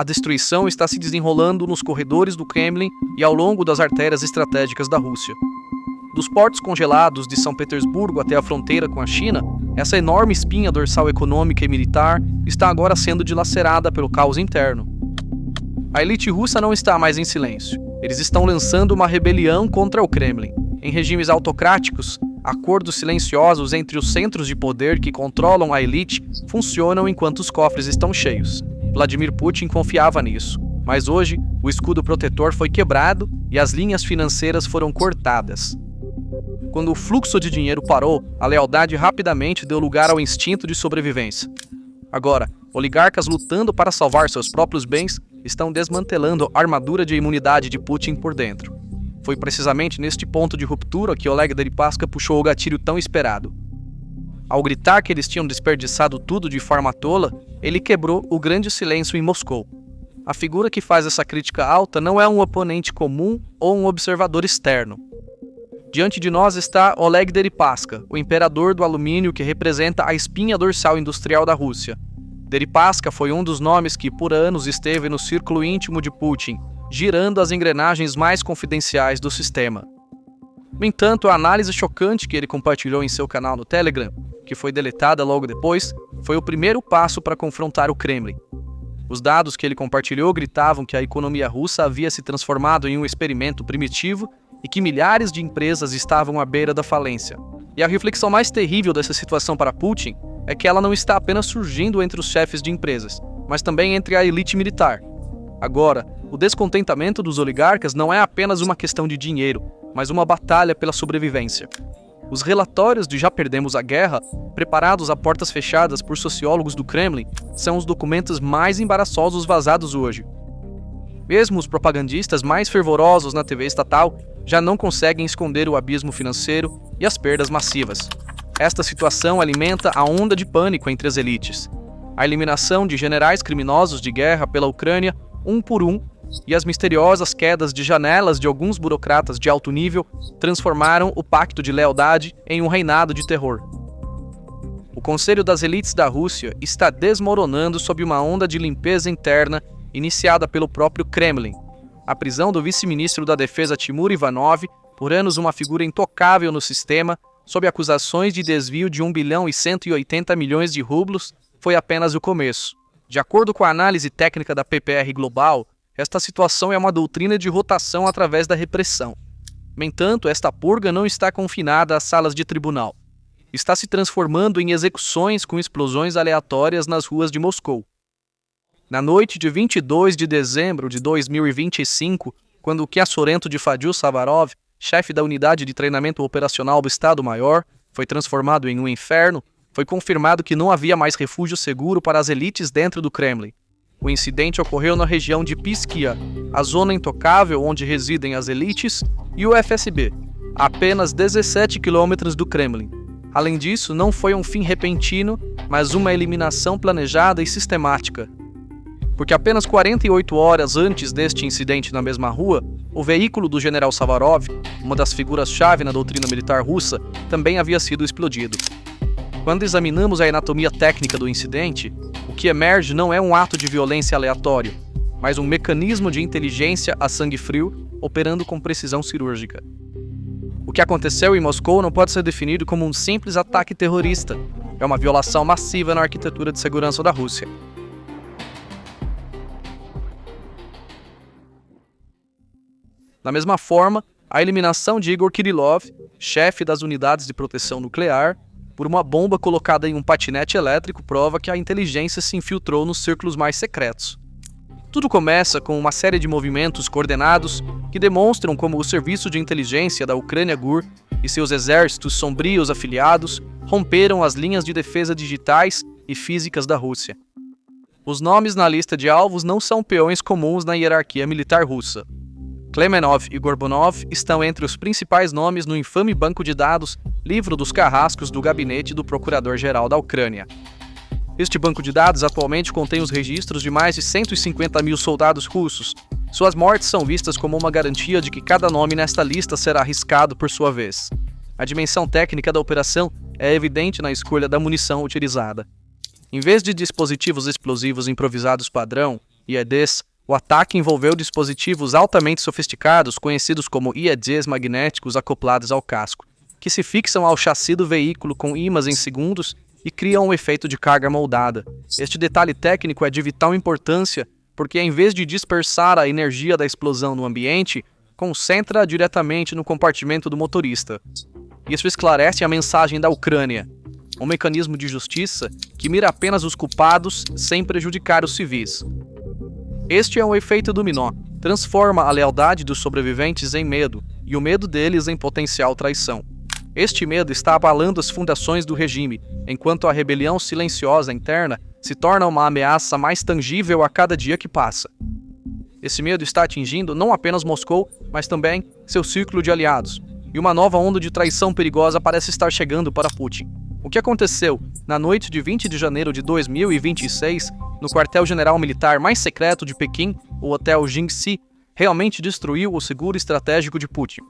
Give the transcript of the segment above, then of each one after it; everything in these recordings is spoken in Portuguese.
A destruição está se desenrolando nos corredores do Kremlin e ao longo das artérias estratégicas da Rússia. Dos portos congelados de São Petersburgo até a fronteira com a China, essa enorme espinha dorsal econômica e militar está agora sendo dilacerada pelo caos interno. A elite russa não está mais em silêncio. Eles estão lançando uma rebelião contra o Kremlin. Em regimes autocráticos, acordos silenciosos entre os centros de poder que controlam a elite funcionam enquanto os cofres estão cheios. Vladimir Putin confiava nisso, mas hoje o escudo protetor foi quebrado e as linhas financeiras foram cortadas. Quando o fluxo de dinheiro parou, a lealdade rapidamente deu lugar ao instinto de sobrevivência. Agora, oligarcas lutando para salvar seus próprios bens estão desmantelando a armadura de imunidade de Putin por dentro. Foi precisamente neste ponto de ruptura que Oleg Deripaska puxou o gatilho tão esperado. Ao gritar que eles tinham desperdiçado tudo de forma tola, ele quebrou o grande silêncio em Moscou. A figura que faz essa crítica alta não é um oponente comum ou um observador externo. Diante de nós está Oleg Deripaska, o imperador do alumínio que representa a espinha dorsal industrial da Rússia. Deripaska foi um dos nomes que por anos esteve no círculo íntimo de Putin, girando as engrenagens mais confidenciais do sistema. No entanto, a análise chocante que ele compartilhou em seu canal no Telegram, que foi deletada logo depois, foi o primeiro passo para confrontar o Kremlin. Os dados que ele compartilhou gritavam que a economia russa havia se transformado em um experimento primitivo e que milhares de empresas estavam à beira da falência. E a reflexão mais terrível dessa situação para Putin é que ela não está apenas surgindo entre os chefes de empresas, mas também entre a elite militar. Agora, o descontentamento dos oligarcas não é apenas uma questão de dinheiro, mas uma batalha pela sobrevivência. Os relatórios de "Já perdemos a guerra", preparados a portas fechadas por sociólogos do Kremlin, são os documentos mais embaraçosos vazados hoje. Mesmo os propagandistas mais fervorosos na TV estatal já não conseguem esconder o abismo financeiro e as perdas massivas. Esta situação alimenta a onda de pânico entre as elites. A eliminação de generais criminosos de guerra pela Ucrânia, um por um, e as misteriosas quedas de janelas de alguns burocratas de alto nível transformaram o pacto de lealdade em um reinado de terror. O Conselho das Elites da Rússia está desmoronando sob uma onda de limpeza interna iniciada pelo próprio Kremlin. A prisão do vice-ministro da Defesa Timur Ivanov, por anos uma figura intocável no sistema, sob acusações de desvio de 1 bilhão e 180 milhões de rublos, foi apenas o começo. De acordo com a análise técnica da PPR Global, esta situação é uma doutrina de rotação através da repressão. No entanto, esta purga não está confinada às salas de tribunal. Está se transformando em execuções com explosões aleatórias nas ruas de Moscou. Na noite de 22 de dezembro de 2025, quando o Kyasurento de Fadil Savarov, chefe da unidade de treinamento operacional do Estado-Maior, foi transformado em um inferno, foi confirmado que não havia mais refúgio seguro para as elites dentro do Kremlin. O incidente ocorreu na região de Piskia, a zona intocável onde residem as elites, e o FSB, a apenas 17 quilômetros do Kremlin. Além disso, não foi um fim repentino, mas uma eliminação planejada e sistemática. Porque apenas 48 horas antes deste incidente na mesma rua, o veículo do general Savarov, uma das figuras-chave na doutrina militar russa, também havia sido explodido. Quando examinamos a anatomia técnica do incidente, o que emerge não é um ato de violência aleatório, mas um mecanismo de inteligência a sangue frio operando com precisão cirúrgica. O que aconteceu em Moscou não pode ser definido como um simples ataque terrorista. É uma violação massiva na arquitetura de segurança da Rússia. Da mesma forma, a eliminação de Igor Kirillov, chefe das unidades de proteção nuclear, por uma bomba colocada em um patinete elétrico prova que a inteligência se infiltrou nos círculos mais secretos. Tudo começa com uma série de movimentos coordenados que demonstram como o serviço de inteligência da Ucrânia GUR e seus exércitos sombrios afiliados romperam as linhas de defesa digitais e físicas da Rússia. Os nomes na lista de alvos não são peões comuns na hierarquia militar russa. Klemenov e Gorbunov estão entre os principais nomes no infame banco de dados Livro dos Carrascos do gabinete do Procurador-Geral da Ucrânia. Este banco de dados atualmente contém os registros de mais de 150 mil soldados russos. Suas mortes são vistas como uma garantia de que cada nome nesta lista será arriscado por sua vez. A dimensão técnica da operação é evidente na escolha da munição utilizada. Em vez de dispositivos explosivos improvisados padrão, IEDs, o ataque envolveu dispositivos altamente sofisticados conhecidos como IEDs magnéticos acoplados ao casco, que se fixam ao chassi do veículo com ímãs em segundos e criam um efeito de carga moldada. Este detalhe técnico é de vital importância porque, em vez de dispersar a energia da explosão no ambiente, concentra diretamente no compartimento do motorista. Isso esclarece a mensagem da Ucrânia, um mecanismo de justiça que mira apenas os culpados sem prejudicar os civis. Este é um efeito dominó, transforma a lealdade dos sobreviventes em medo e o medo deles em potencial traição. Este medo está abalando as fundações do regime, enquanto a rebelião silenciosa interna se torna uma ameaça mais tangível a cada dia que passa. Esse medo está atingindo não apenas Moscou, mas também seu círculo de aliados, e uma nova onda de traição perigosa parece estar chegando para Putin. O que aconteceu na noite de 20 de janeiro de 2026, no quartel-general militar mais secreto de Pequim, o Hotel Jingxi, realmente destruiu o seguro estratégico de Putin.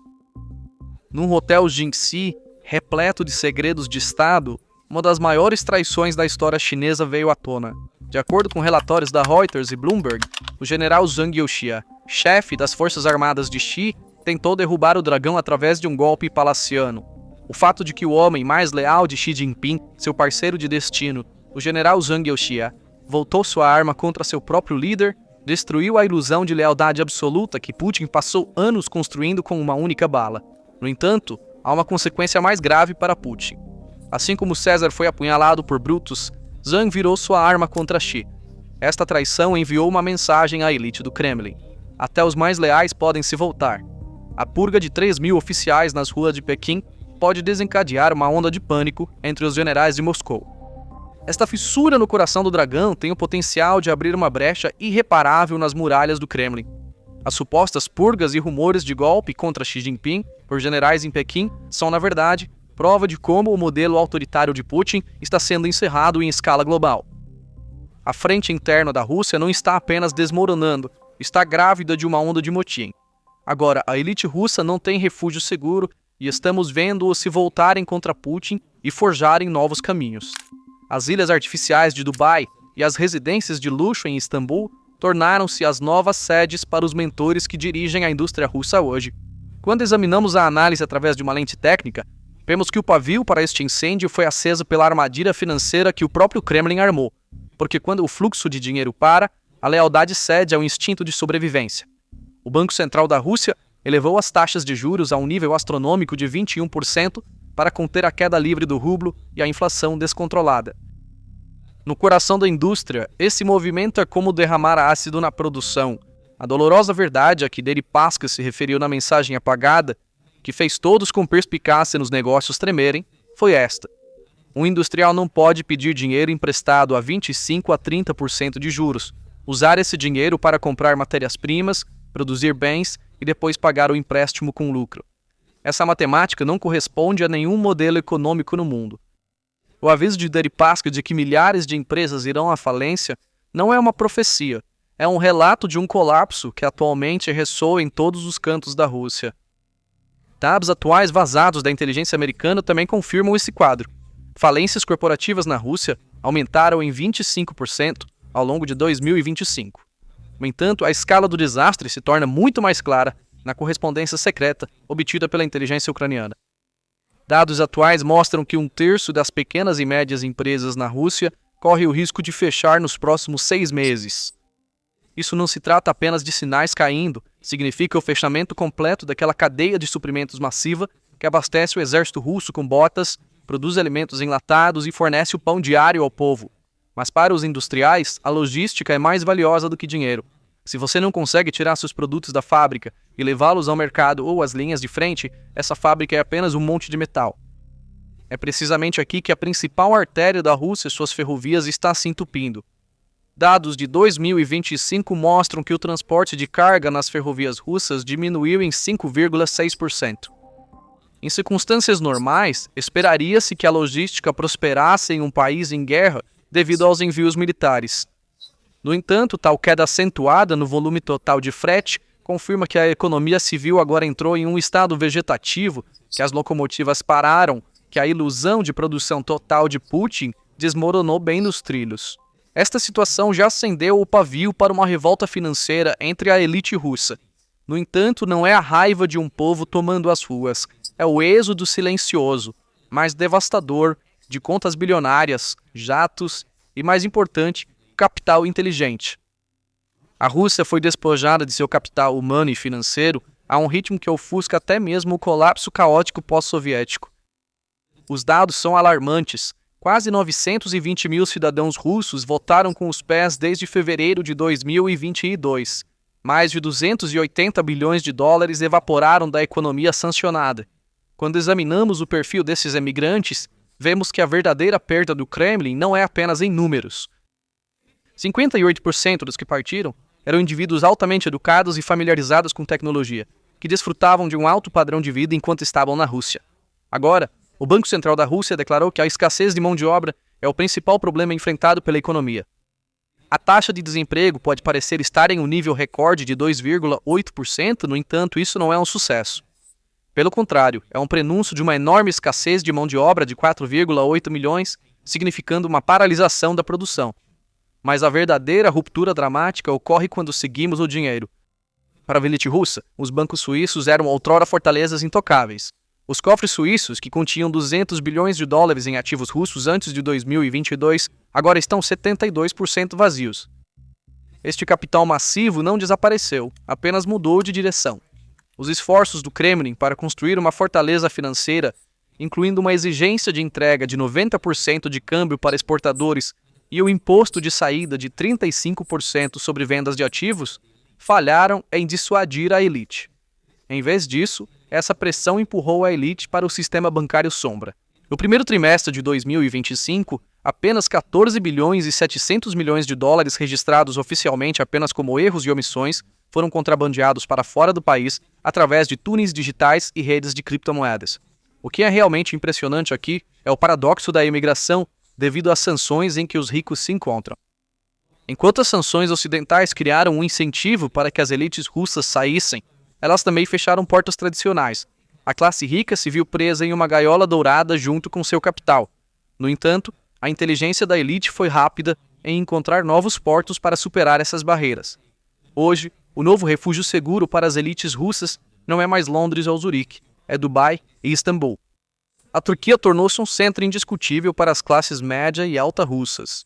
Num Hotel Jingxi, repleto de segredos de Estado, uma das maiores traições da história chinesa veio à tona. De acordo com relatórios da Reuters e Bloomberg, o general Zhang Youxia, chefe das Forças Armadas de Xi, tentou derrubar o dragão através de um golpe palaciano. O fato de que o homem mais leal de Xi Jinping, seu parceiro de destino, o general Zhang Youxia, voltou sua arma contra seu próprio líder, destruiu a ilusão de lealdade absoluta que Putin passou anos construindo com uma única bala. No entanto, há uma consequência mais grave para Putin. Assim como César foi apunhalado por Brutus, Zhang virou sua arma contra Xi. Esta traição enviou uma mensagem à elite do Kremlin. Até os mais leais podem se voltar. A purga de 3.000 oficiais nas ruas de Pequim pode desencadear uma onda de pânico entre os generais de Moscou. Esta fissura no coração do dragão tem o potencial de abrir uma brecha irreparável nas muralhas do Kremlin. As supostas purgas e rumores de golpe contra Xi Jinping por generais em Pequim são, na verdade, prova de como o modelo autoritário de Putin está sendo encerrado em escala global. A frente interna da Rússia não está apenas desmoronando, está grávida de uma onda de motim. Agora, a elite russa não tem refúgio seguro e estamos vendo-os se voltarem contra Putin e forjarem novos caminhos. As ilhas artificiais de Dubai e as residências de luxo em Istambul tornaram-se as novas sedes para os mentores que dirigem a indústria russa hoje. Quando examinamos a análise através de uma lente técnica, vemos que o pavio para este incêndio foi aceso pela armadilha financeira que o próprio Kremlin armou, porque quando o fluxo de dinheiro para, a lealdade cede ao instinto de sobrevivência. O Banco Central da Rússia elevou as taxas de juros a um nível astronômico de 21% para conter a queda livre do rublo e a inflação descontrolada. No coração da indústria, esse movimento é como derramar ácido na produção. A dolorosa verdade a que Deripaska se referiu na mensagem apagada, que fez todos com perspicácia nos negócios tremerem, foi esta. Um industrial não pode pedir dinheiro emprestado a 25% a 30% de juros, usar esse dinheiro para comprar matérias-primas, produzir bens e depois pagar o empréstimo com lucro. Essa matemática não corresponde a nenhum modelo econômico no mundo. O aviso de Deripaska de que milhares de empresas irão à falência não é uma profecia, é um relato de um colapso que atualmente ressoa em todos os cantos da Rússia. Dados atuais vazados da inteligência americana também confirmam esse quadro. Falências corporativas na Rússia aumentaram em 25% ao longo de 2025. No entanto, a escala do desastre se torna muito mais clara na correspondência secreta obtida pela inteligência ucraniana. Dados atuais mostram que 1/3 das pequenas e médias empresas na Rússia corre o risco de fechar nos próximos 6 meses. Isso não se trata apenas de sinais caindo, significa o fechamento completo daquela cadeia de suprimentos massiva que abastece o exército russo com botas, produz alimentos enlatados e fornece o pão diário ao povo. Mas para os industriais, a logística é mais valiosa do que dinheiro. Se você não consegue tirar seus produtos da fábrica e levá-los ao mercado ou às linhas de frente, essa fábrica é apenas um monte de metal. É precisamente aqui que a principal artéria da Rússia e suas ferrovias está se entupindo. Dados de 2025 mostram que o transporte de carga nas ferrovias russas diminuiu em 5,6%. Em circunstâncias normais, esperaria-se que a logística prosperasse em um país em guerra devido aos envios militares. No entanto, tal queda acentuada no volume total de frete confirma que a economia civil agora entrou em um estado vegetativo, que as locomotivas pararam, que a ilusão de produção total de Putin desmoronou bem nos trilhos. Esta situação já acendeu o pavio para uma revolta financeira entre a elite russa. No entanto, não é a raiva de um povo tomando as ruas, é o êxodo silencioso, mais devastador, de contas bilionárias, jatos e, mais importante, capital inteligente. A Rússia foi despojada de seu capital humano e financeiro a um ritmo que ofusca até mesmo o colapso caótico pós-soviético. Os dados são alarmantes. Quase 920 mil cidadãos russos votaram com os pés desde fevereiro de 2022. Mais de 280 bilhões de dólares evaporaram da economia sancionada. Quando examinamos o perfil desses emigrantes, vemos que a verdadeira perda do Kremlin não é apenas em números. 58% dos que partiram eram indivíduos altamente educados e familiarizados com tecnologia, que desfrutavam de um alto padrão de vida enquanto estavam na Rússia. Agora, o Banco Central da Rússia declarou que a escassez de mão de obra é o principal problema enfrentado pela economia. A taxa de desemprego pode parecer estar em um nível recorde de 2,8%, no entanto, isso não é um sucesso. Pelo contrário, é um prenúncio de uma enorme escassez de mão de obra de 4,8 milhões, significando uma paralisação da produção. Mas a verdadeira ruptura dramática ocorre quando seguimos o dinheiro. Para a elite russa, os bancos suíços eram outrora fortalezas intocáveis. Os cofres suíços, que continham 200 bilhões de dólares em ativos russos antes de 2022, agora estão 72% vazios. Este capital massivo não desapareceu, apenas mudou de direção. Os esforços do Kremlin para construir uma fortaleza financeira, incluindo uma exigência de entrega de 90% de câmbio para exportadores e o imposto de saída de 35% sobre vendas de ativos, falharam em dissuadir a elite. Em vez disso, essa pressão empurrou a elite para o sistema bancário sombra. No primeiro trimestre de 2025, apenas 14 bilhões e 700 milhões de dólares registrados oficialmente apenas como erros e omissões foram contrabandeados para fora do país através de túneis digitais e redes de criptomoedas. O que é realmente impressionante aqui é o paradoxo da imigração devido às sanções em que os ricos se encontram. Enquanto as sanções ocidentais criaram um incentivo para que as elites russas saíssem, elas também fecharam portas tradicionais. A classe rica se viu presa em uma gaiola dourada junto com seu capital. No entanto, a inteligência da elite foi rápida em encontrar novos portos para superar essas barreiras. Hoje, o novo refúgio seguro para as elites russas não é mais Londres ou Zurique, é Dubai e Istambul. A Turquia tornou-se um centro indiscutível para as classes média e alta russas.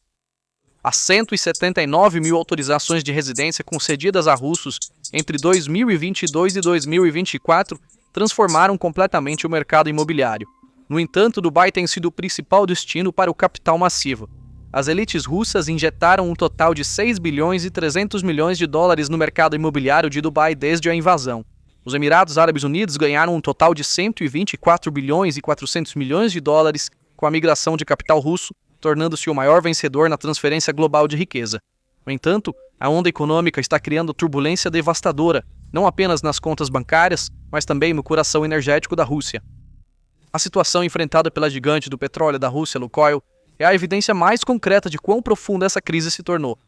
As 179 mil autorizações de residência concedidas a russos entre 2022 e 2024 transformaram completamente o mercado imobiliário. No entanto, Dubai tem sido o principal destino para o capital massivo. As elites russas injetaram um total de 6 bilhões e 300 milhões de dólares no mercado imobiliário de Dubai desde a invasão. Os Emirados Árabes Unidos ganharam um total de 124 bilhões e 400 milhões de dólares com a migração de capital russo, tornando-se o maior vencedor na transferência global de riqueza. No entanto, a onda econômica está criando turbulência devastadora, não apenas nas contas bancárias, mas também no coração energético da Rússia. A situação enfrentada pela gigante do petróleo da Rússia, Lukoil, é a evidência mais concreta de quão profunda essa crise se tornou.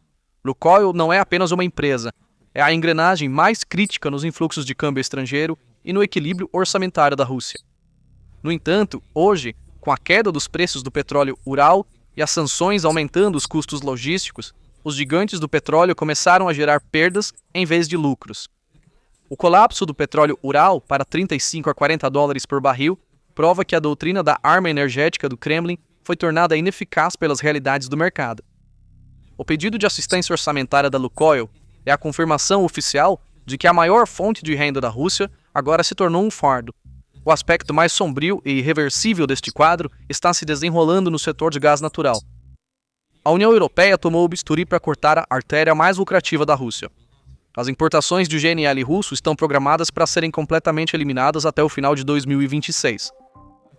Lukoil não é apenas uma empresa, é a engrenagem mais crítica nos influxos de câmbio estrangeiro e no equilíbrio orçamentário da Rússia. No entanto, hoje, com a queda dos preços do petróleo Ural e as sanções aumentando os custos logísticos, os gigantes do petróleo começaram a gerar perdas em vez de lucros. O colapso do petróleo Ural para 35 a 40 dólares por barril prova que a doutrina da arma energética do Kremlin foi tornada ineficaz pelas realidades do mercado. O pedido de assistência orçamentária da Lukoil é a confirmação oficial de que a maior fonte de renda da Rússia agora se tornou um fardo. O aspecto mais sombrio e irreversível deste quadro está se desenrolando no setor de gás natural. A União Europeia tomou o bisturi para cortar a artéria mais lucrativa da Rússia. As importações de GNL russo estão programadas para serem completamente eliminadas até o final de 2026.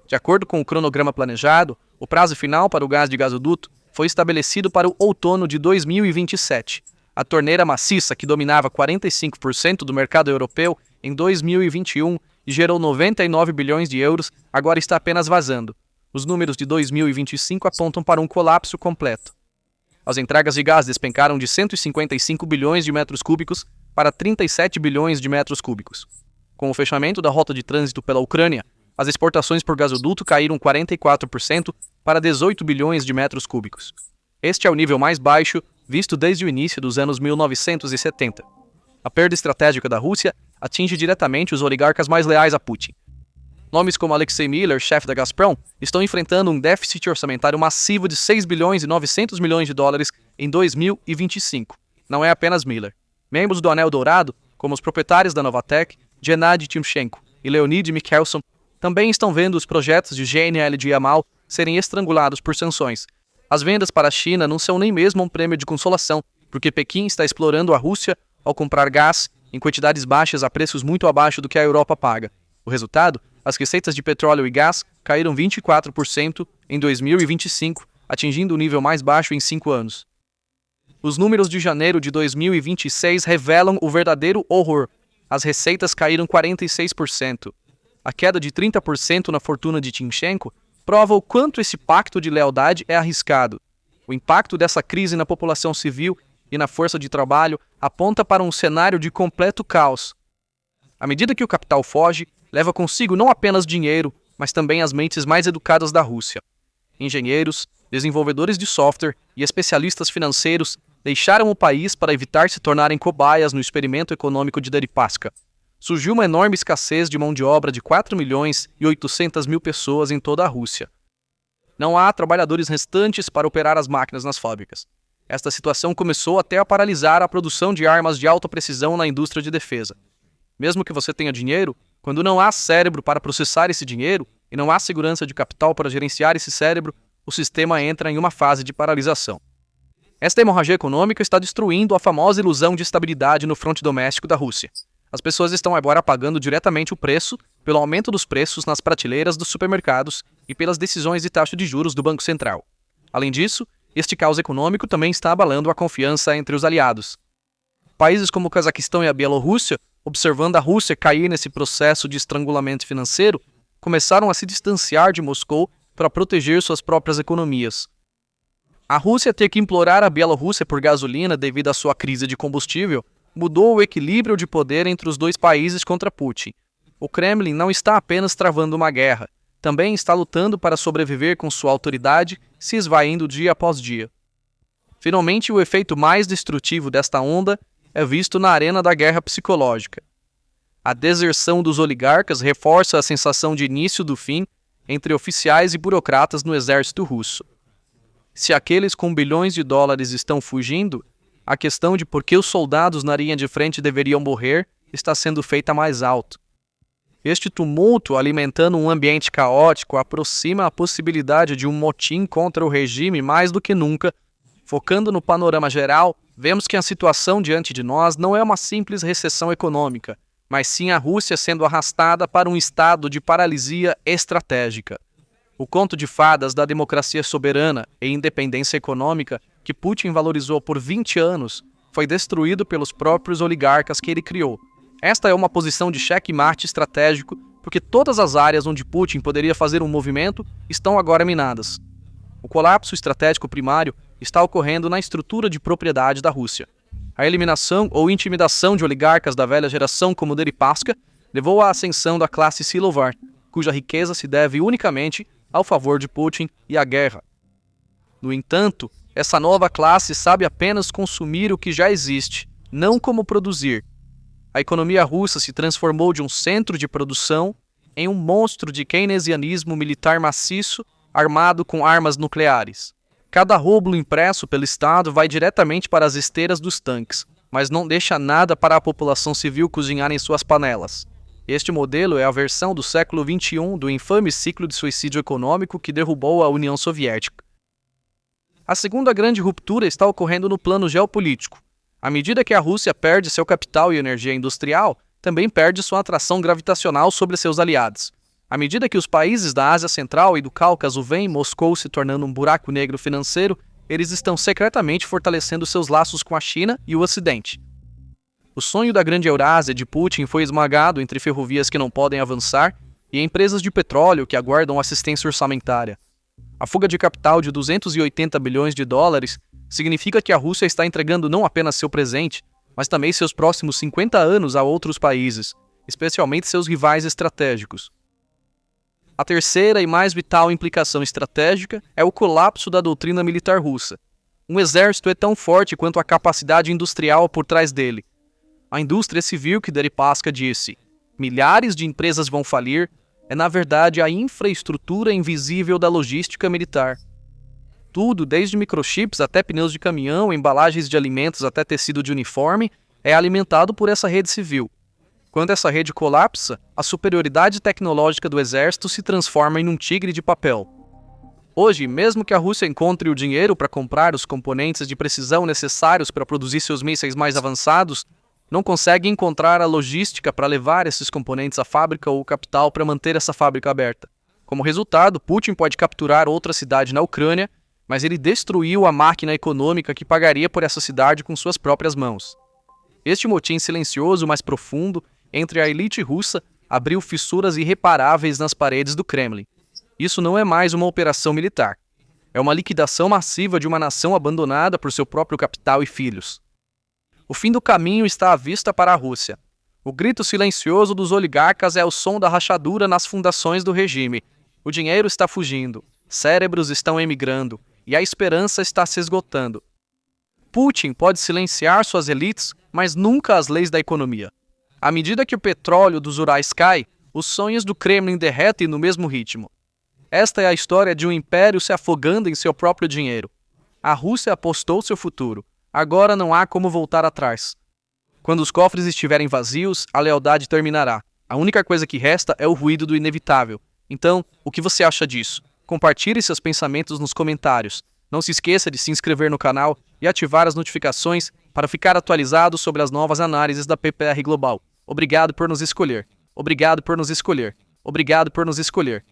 De acordo com o cronograma planejado, o prazo final para o gás de gasoduto foi estabelecido para o outono de 2027. A torneira maciça, que dominava 45% do mercado europeu em 2021 e gerou 99 bilhões de euros, agora está apenas vazando. Os números de 2025 apontam para um colapso completo. As entregas de gás despencaram de 155 bilhões de metros cúbicos para 37 bilhões de metros cúbicos. Com o fechamento da rota de trânsito pela Ucrânia, as exportações por gasoduto caíram 44% para 18 bilhões de metros cúbicos. Este é o nível mais baixo visto desde o início dos anos 1970. A perda estratégica da Rússia atinge diretamente os oligarcas mais leais a Putin. Nomes como Alexei Miller, chefe da Gazprom, estão enfrentando um déficit orçamentário massivo de 6 bilhões e 900 milhões de dólares em 2025. Não é apenas Miller. Membros do Anel Dourado, como os proprietários da Novatek, Gennady Timchenko e Leonid Mikhelson, também estão vendo os projetos de GNL de Yamal serem estrangulados por sanções. As vendas para a China não são nem mesmo um prêmio de consolação, porque Pequim está explorando a Rússia ao comprar gás em quantidades baixas a preços muito abaixo do que a Europa paga. O resultado? As receitas de petróleo e gás caíram 24% em 2025, atingindo o nível mais baixo em 5 anos. Os números de janeiro de 2026 revelam o verdadeiro horror. As receitas caíram 46%. A queda de 30% na fortuna de Timchenko prova o quanto esse pacto de lealdade é arriscado. O impacto dessa crise na população civil e na força de trabalho aponta para um cenário de completo caos. À medida que o capital foge, leva consigo não apenas dinheiro, mas também as mentes mais educadas da Rússia. Engenheiros, desenvolvedores de software e especialistas financeiros deixaram o país para evitar se tornarem cobaias no experimento econômico de Deripaska. Surgiu uma enorme escassez de mão de obra de 4 milhões e 800 mil pessoas em toda a Rússia. Não há trabalhadores restantes para operar as máquinas nas fábricas. Esta situação começou até a paralisar a produção de armas de alta precisão na indústria de defesa. Mesmo que você tenha dinheiro, quando não há cérebro para processar esse dinheiro e não há segurança de capital para gerenciar esse cérebro, o sistema entra em uma fase de paralisação. Esta hemorragia econômica está destruindo a famosa ilusão de estabilidade no fronte doméstico da Rússia. As pessoas estão agora pagando diretamente o preço pelo aumento dos preços nas prateleiras dos supermercados e pelas decisões de taxa de juros do Banco Central. Além disso, este caos econômico também está abalando a confiança entre os aliados. Países como o Cazaquistão e a Bielorrússia, observando a Rússia cair nesse processo de estrangulamento financeiro, começaram a se distanciar de Moscou para proteger suas próprias economias. A Rússia ter que implorar a Bielorrússia por gasolina devido à sua crise de combustível mudou o equilíbrio de poder entre os dois países contra Putin. O Kremlin não está apenas travando uma guerra, também está lutando para sobreviver com sua autoridade, se esvaindo dia após dia. Finalmente, o efeito mais destrutivo desta onda é visto na arena da guerra psicológica. A deserção dos oligarcas reforça a sensação de início do fim entre oficiais e burocratas no exército russo. Se aqueles com bilhões de dólares estão fugindo, a questão de por que os soldados na linha de frente deveriam morrer está sendo feita mais alto. Este tumulto, alimentando um ambiente caótico, aproxima a possibilidade de um motim contra o regime mais do que nunca. Focando no panorama geral, vemos que a situação diante de nós não é uma simples recessão econômica, mas sim a Rússia sendo arrastada para um estado de paralisia estratégica. O conto de fadas da democracia soberana e independência econômica que Putin valorizou por 20 anos foi destruído pelos próprios oligarcas que ele criou. Esta é uma posição de xeque-mate estratégico, porque todas as áreas onde Putin poderia fazer um movimento estão agora minadas. O colapso estratégico primário está ocorrendo na estrutura de propriedade da Rússia. A eliminação ou intimidação de oligarcas da velha geração como Deripaska levou à ascensão da classe Silovar, cuja riqueza se deve unicamente ao favor de Putin e à guerra. No entanto, essa nova classe sabe apenas consumir o que já existe, não como produzir. A economia russa se transformou de um centro de produção em um monstro de keynesianismo militar maciço armado com armas nucleares. Cada rublo impresso pelo Estado vai diretamente para as esteiras dos tanques, mas não deixa nada para a população civil cozinhar em suas panelas. Este modelo é a versão do século XXI do infame ciclo de suicídio econômico que derrubou a União Soviética. A segunda grande ruptura está ocorrendo no plano geopolítico. À medida que a Rússia perde seu capital e energia industrial, também perde sua atração gravitacional sobre seus aliados. À medida que os países da Ásia Central e do Cáucaso veem Moscou se tornando um buraco negro financeiro, eles estão secretamente fortalecendo seus laços com a China e o Ocidente. O sonho da grande Eurásia de Putin foi esmagado entre ferrovias que não podem avançar e empresas de petróleo que aguardam assistência orçamentária. A fuga de capital de 280 bilhões de dólares significa que a Rússia está entregando não apenas seu presente, mas também seus próximos 50 anos a outros países, especialmente seus rivais estratégicos. A terceira e mais vital implicação estratégica é o colapso da doutrina militar russa. Um exército é tão forte quanto a capacidade industrial por trás dele. A indústria civil que Deripaska disse, milhares de empresas vão falir, é na verdade a infraestrutura invisível da logística militar. Tudo, desde microchips até pneus de caminhão, embalagens de alimentos até tecido de uniforme, é alimentado por essa rede civil. Quando essa rede colapsa, a superioridade tecnológica do exército se transforma em um tigre de papel. Hoje, mesmo que a Rússia encontre o dinheiro para comprar os componentes de precisão necessários para produzir seus mísseis mais avançados, não consegue encontrar a logística para levar esses componentes à fábrica ou o capital para manter essa fábrica aberta. Como resultado, Putin pode capturar outra cidade na Ucrânia, mas ele destruiu a máquina econômica que pagaria por essa cidade com suas próprias mãos. Este motim silencioso, mas profundo, entre a elite russa, abriu fissuras irreparáveis nas paredes do Kremlin. Isso não é mais uma operação militar. É uma liquidação massiva de uma nação abandonada por seu próprio capital e filhos. O fim do caminho está à vista para a Rússia. O grito silencioso dos oligarcas é o som da rachadura nas fundações do regime. O dinheiro está fugindo, cérebros estão emigrando, e a esperança está se esgotando. Putin pode silenciar suas elites, mas nunca as leis da economia. À medida que o petróleo dos Urais cai, os sonhos do Kremlin derretem no mesmo ritmo. Esta é a história de um império se afogando em seu próprio dinheiro. A Rússia apostou seu futuro. Agora não há como voltar atrás. Quando os cofres estiverem vazios, a lealdade terminará. A única coisa que resta é o ruído do inevitável. Então, o que você acha disso? Compartilhe seus pensamentos nos comentários. Não se esqueça de se inscrever no canal e ativar as notificações para ficar atualizado sobre as novas análises da PPR Global. Obrigado por nos escolher. Obrigado por nos escolher. Obrigado por nos escolher.